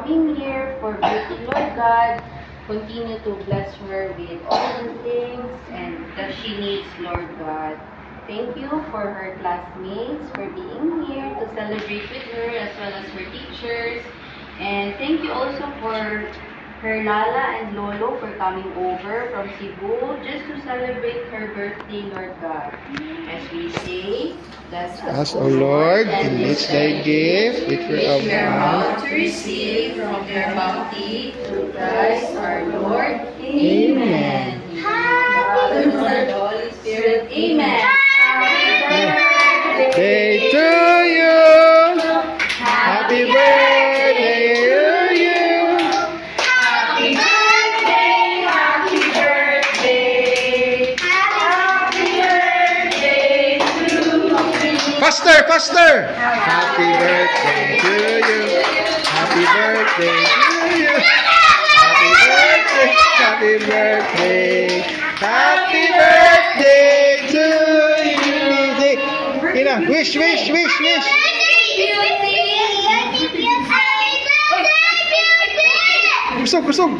coming here for beauty, Lord God. Continue to bless her with all the things and that she needs, Lord God. Thank you for her classmates for being here to celebrate with her as well as her teachers. And thank you also for her Lala and Lolo for coming over from Cebu just to celebrate her birthday, Lord God. As we say, bless us, Us, O Lord, enrich thy gift which we which we are have. about to receive from your bounty through Christ our Lord. Amen. Father, Son, and the Holy Spirit. Amen. Day to you. Happy birthday to you. Happy birthday, happy birthday. Happy birthday to you. Faster, faster. Happy birthday to you. Happy birthday to you. Happy birthday. Happy birthday. Happy birthday to you. Ina, wish, wish, wish, wish. Kusog, kusog.